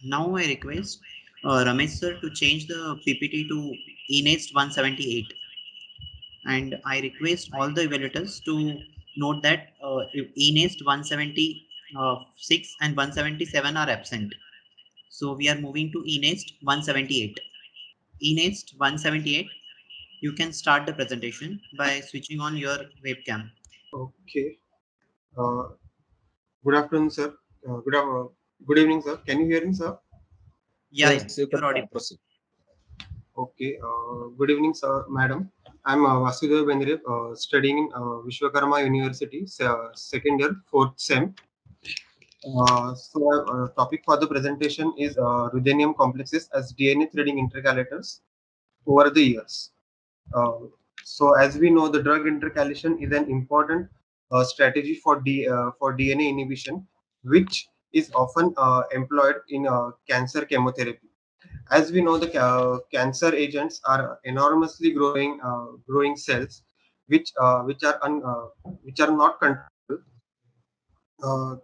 Now I request Ramesh sir to change the PPT to eNext 178, and I request all the evaluators to note that eNext 176 and 177 are absent. So we are moving to eNext 178. eNext 178, you can start the presentation by switching on your webcam. Okay. Uh, Good afternoon, sir. Good evening, sir. Can you hear me, sir? Yeah, Yes, you can you're audible. proceed. Okay. Good evening, sir, madam. I'm Vasudev Bendre, studying in Vishwakarma University, second year, fourth sem. Topic for the presentation is ruthenium complexes as DNA threading intercalators over the years. Uh, as we know, the drug intercalation is an important strategy for DNA inhibition, which is often employed in cancer chemotherapy. As we know, the cancer agents are enormously growing cells, which are not controllable. Uh,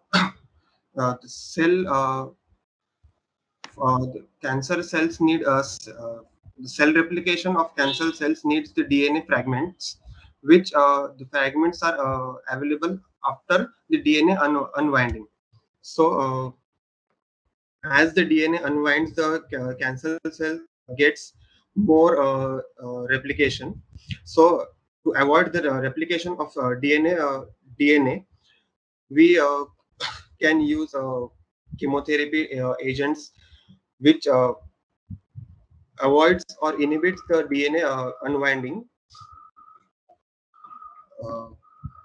the cell the cancer cells need the cell replication of cancer cells needs the DNA fragments, which the fragments are available after the DNA unwinding. So, as the DNA unwinds, the cancer cell gets more replication. So, to avoid the replication of DNA, we can use chemotherapy agents which avoids or inhibits the DNA unwinding. Uh,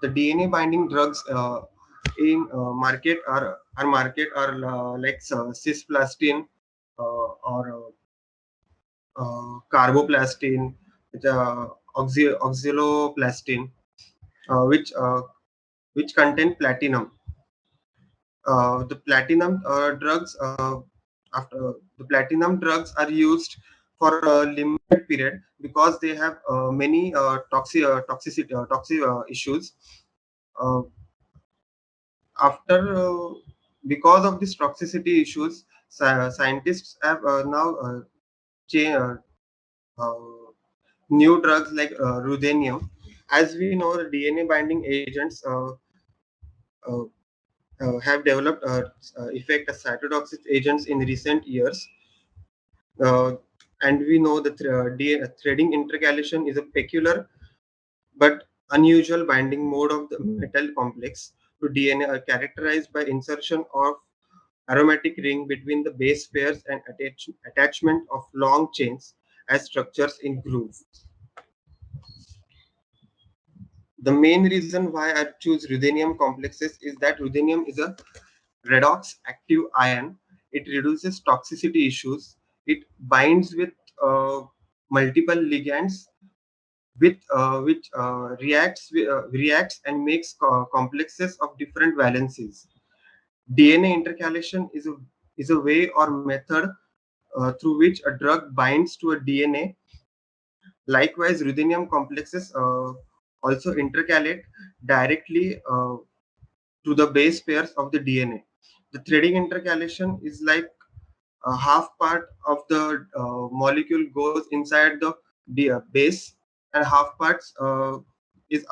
the DNA binding drugs in market are like cisplatin or carboplastin, oxaloplastin, uh, which uh, which contain platinum. The platinum drugs after the platinum drugs are used for a limited period because they have many toxic issues. Uh, after Because of these toxicity issues, scientists have now cha- uh, new drugs like ruthenium. As we know, the DNA binding agents uh, have developed effect as cytotoxic agents in recent years. Uh, and we know that threading intercalation is a peculiar but unusual binding mode of the metal complex to DNA, are characterized by insertion of aromatic ring between the base pairs and attachment of long chains as structures in groove. The main reason why I choose ruthenium complexes is that ruthenium is a redox active ion. It reduces toxicity issues. It binds with multiple ligands which reacts and makes complexes of different valencies. DNA intercalation is a way or method through which a drug binds to a DNA. Likewise, ruthenium complexes also intercalate directly to the base pairs of the DNA. The threading intercalation is like a half part of the molecule goes inside the base, and half parts is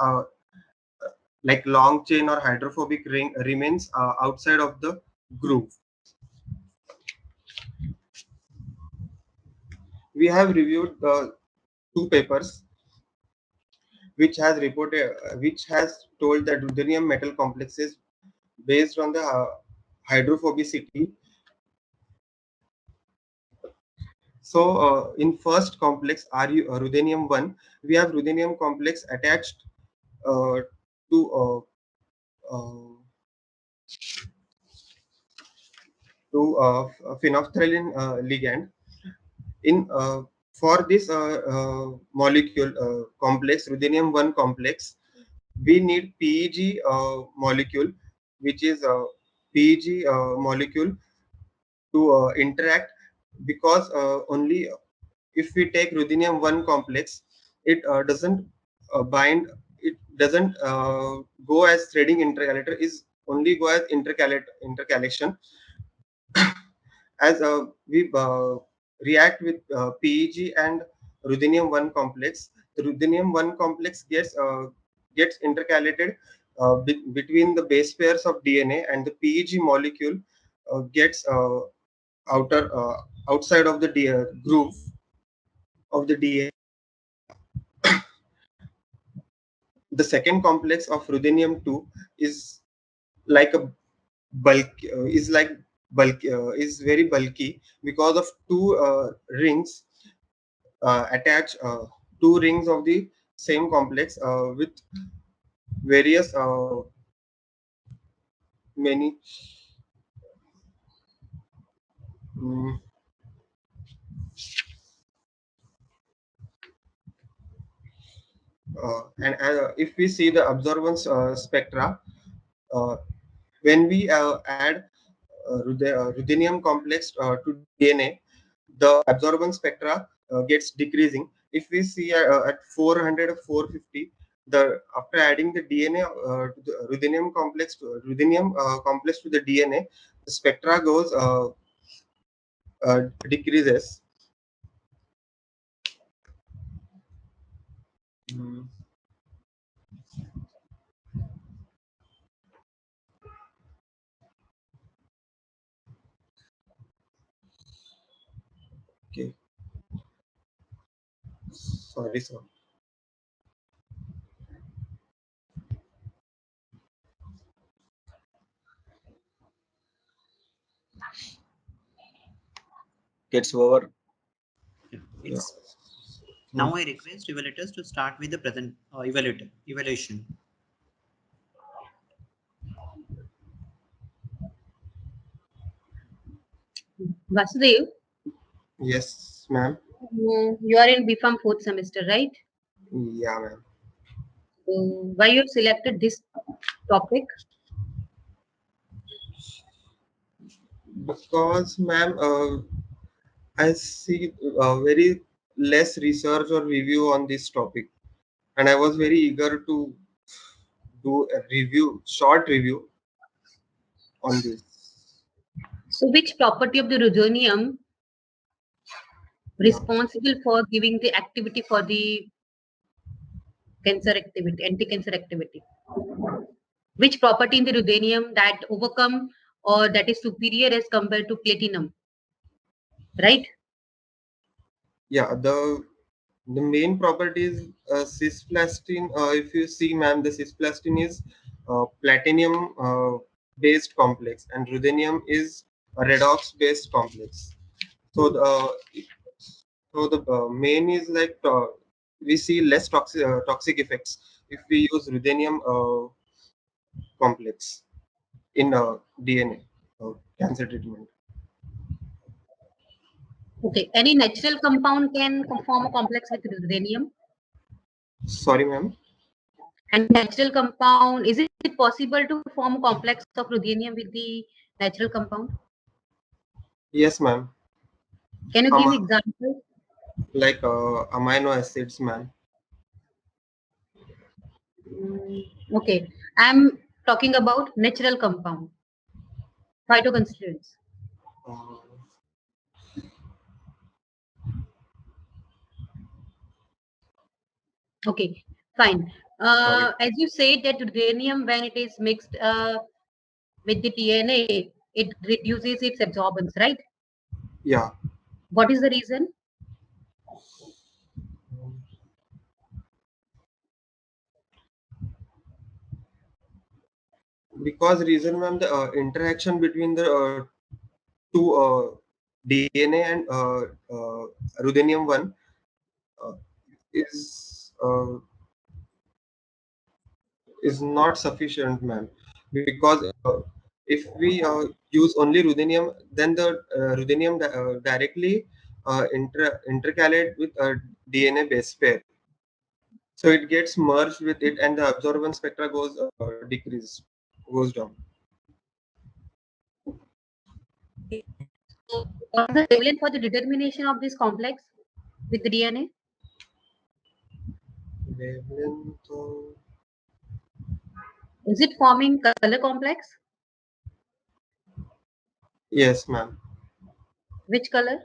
like long chain or hydrophobic ring remains outside of the groove. We have reviewed two papers which has told that ruthenium metal complexes based on the hydrophobicity. So, in first complex, ruthenium 1, we have ruthenium complex attached to uh, phenolphthalein ligand. In For this molecule complex, ruthenium 1 complex, we need PEG molecule, which is a PEG molecule to interact, because only if we take ruthenium 1 complex, it doesn't bind, it doesn't go as threading intercalator, is only go as intercalation. as we react with PEG and ruthenium 1 complex. The ruthenium 1 complex gets intercalated between the base pairs of DNA, and the PEG molecule gets outer outside of the groove of the DNA. The second complex of ruthenium 2 is like a bulk is like bulk is very bulky because of two rings attach two rings of the same complex with various many mm, and if we see the absorbance spectra, uh, when we add ruthenium complex to DNA, the absorbance spectra gets decreasing. If we see at 400 or 450, the after adding the DNA to the ruthenium complex to the DNA, the spectra goes decreases. Mm, okay, sorry, sir. Gets over. Yeah, Yeah. it's now I request evaluators to start with the present evaluation. Vasudev, Yes, ma'am. you are in BPharm fourth semester, right? Yeah, ma'am. So why you have selected this topic? Because, ma'am, I see very less research or review on this topic, and I was very eager to do a short review on this. So which property of the ruthenium Yeah, responsible for giving the activity for the cancer activity, anti-cancer activity? Which property in the ruthenium that overcome or that is superior as compared to platinum, right? yeah. The main property is cisplatin. If you see, ma'am, the cisplatin is platinum based complex, and ruthenium is a redox based complex. So the main is like we see less toxic effects if we use ruthenium complex in DNA cancer treatment. Okay. Any natural compound can form a complex with ruthenium. Sorry, ma'am. And natural compound, is it possible to form a complex of ruthenium with the natural compound? Yes, ma'am. Can you give Ama- examples? like amino acids, ma'am. Okay. I'm talking about natural compound, phytoconstituents. Uh, Okay, fine. sorry. As you said that uranium, when it is mixed with the DNA, it reduces its absorbance, right? Yeah, What is the reason? because reason, ma'am, the interaction between the two DNA and ruthenium one uh, is is not sufficient, ma'am, because if we use only ruthenium, then the ruthenium directly intercalate with a DNA base pair, so it gets merged with it, and the absorbance spectra goes down. So, what is the wavelength for the determination of this complex with the DNA? Wavelength, Is it forming color complex? yes, ma'am. Which color?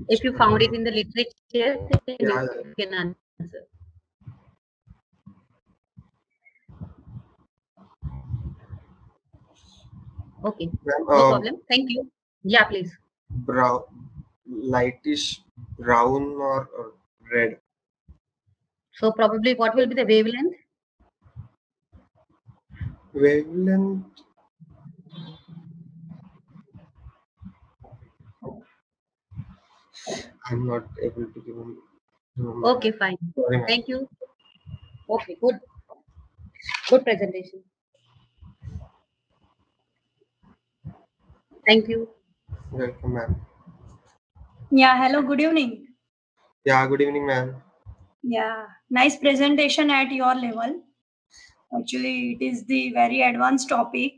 If you found it in the literature, then Yeah, you can answer. Okay, ma'am, no problem. Thank you. Yeah, please. brown, lightish brown or red. So probably what will be the wavelength? Wavelength. I'm not able to remember. Okay, fine. Sorry, ma'am. Thank you. Okay, good. Good presentation. Thank you. Welcome, ma'am. Yeah, hello, good evening. Yeah, good evening, ma'am. Yeah, nice presentation at your level. Actually, it is the very advanced topic.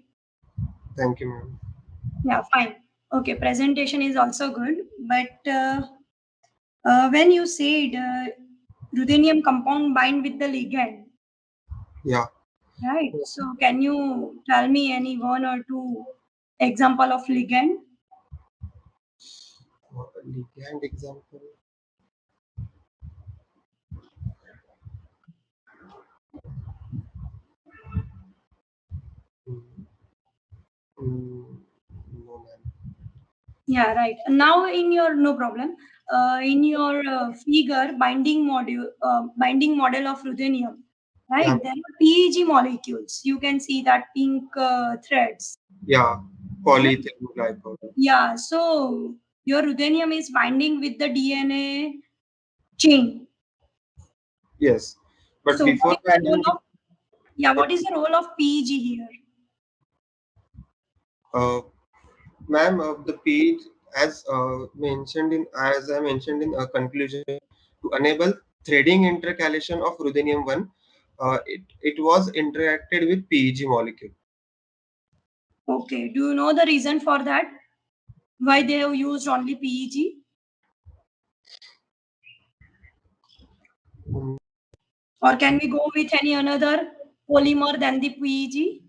Thank you, ma'am. Yeah, fine. Okay, presentation is also good. But when you said ruthenium compound bind with the ligand, Yeah. right? So can you tell me any one or two example of ligand? Ligand example. Mm, no, ma'am. Yeah, right. Now in your no problem. In your figure binding model of ruthenium, Yeah, right? There are PEG molecules. You can see that pink threads. yeah. Polyethylene glycol. Yeah. So your ruthenium is binding with the DNA chain. Yes, but So what before is the binding, role of what is the role of PEG here? uh, ma'am, the page as I mentioned in a conclusion, to enable threading intercalation of ruthenium 1, it was interacted with PEG molecule. Okay. Do you know the reason for that? Why they have used only PEG? Mm, Or can we go with any another polymer than the PEG?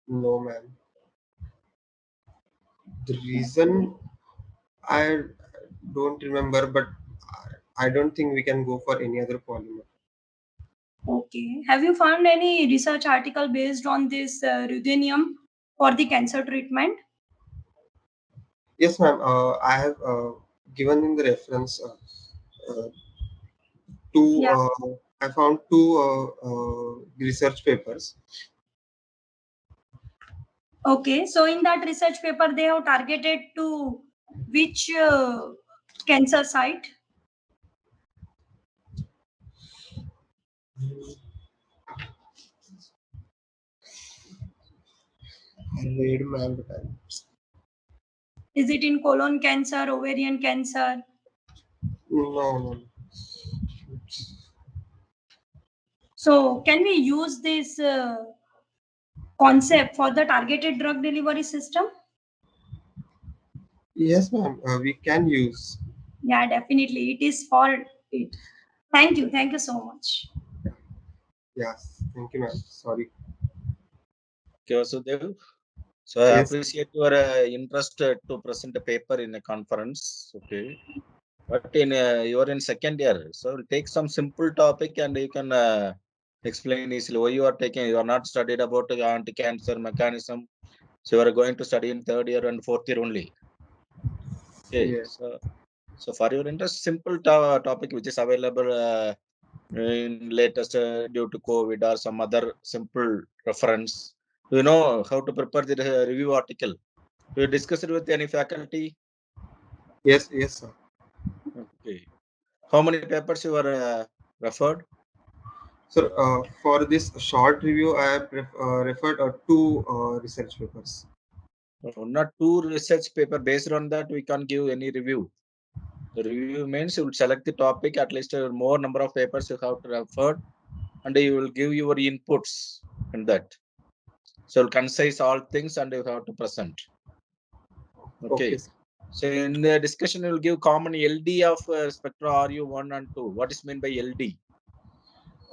no, ma'am. The reason I don't remember, but I don't think we can go for any other polymer. Okay. Have you found any research article based on this ruthenium for the cancer treatment? Yes, ma'am. I have given in the reference uh, two. Yeah. I found two research papers. Okay. So in that research paper, they have targeted to which cancer site? I read, ma'am, but Is it in colon cancer, ovarian cancer? no. So can we use this concept for the targeted drug delivery system? Yes, ma'am. We can use. Yeah, definitely. It is for it. Thank you. Thank you so much. Yes. Thank you, ma'am. Sorry. Okay, Vasudev. So I Yes. appreciate your interest to present a paper in a conference. Okay, but you are in second year, so we'll take some simple topic and you can explain easily. Why you are taking? You are not studied about the anti-cancer mechanism, so you are going to study in third year and fourth year only. Okay, Yes. so for your interest, simple topic which is available in latest due to COVID or some other simple reference. Do you know how to prepare the review article? Do you discuss it with any faculty? Yes. Yes, sir. Okay. How many papers you are referred? So for this short review, I have referred two research papers. Not two research paper. Based on that, we can't give any review. The review means you will select the topic, at least more number of papers you have to refer, and you will give your inputs in that. So you'll concise all things and you have to present. Okay. Okay. Sir. So in the discussion, you will give common LD of spectra RU1 and 2. What is meant by LD?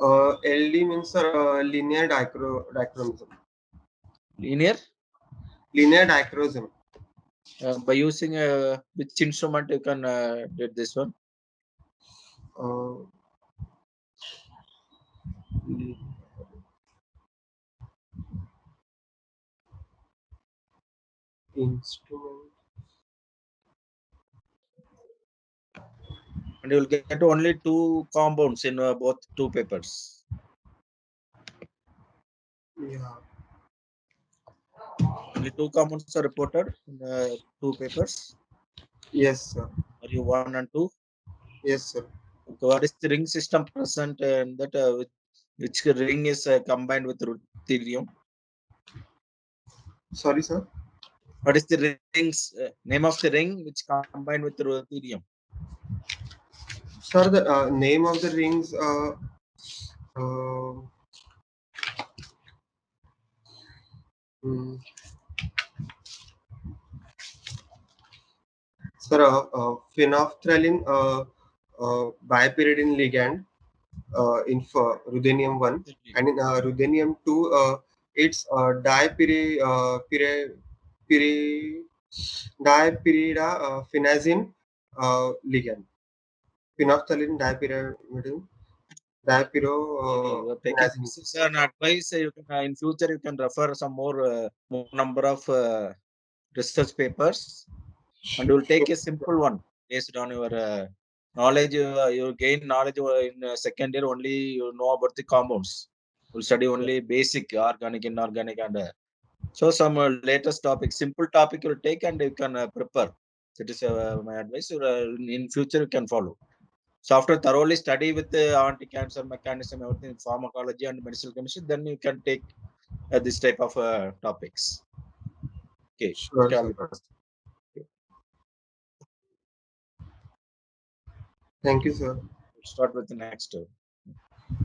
LD means linear dichromatism. Linear? Linear dichroism. By using which instrument you can did this one? Uh, Instrument. And you will get only 2 compounds in both 2 papers. Yeah. Only 2 compounds are reported in 2 papers. Yes, sir. Are you 1 and 2? Yes, sir. Okay, what is the ring system present and that which ring is combined with ruthenium? Sorry, sir. What is the rings name of the ring which combined with ruthenium? Sir, the name of the rings. Uh, hmm. Sir, phenolphthalein bipyridine ligand in for ruthenium 1, and in ruthenium 2, it's dipyrida phenazine ligand. Phenolphthalein dipyridine Taking dipyrophenazine. this is an advice. You can in future you can refer some more number of research papers, and you will take a simple one based on your knowledge. You gain knowledge in second year only. You know about the compounds. You will study only basic organic, inorganic, and so some latest topic, simple topic you will take and you can prepare. That is my advice. In future you can follow. So after thoroughly study with the anti-cancer mechanism, everything, pharmacology and medicinal chemistry, then you can take this type of topics. Okay. Sure, Okay, all sir. the best. Thank you, sir. Start with the next.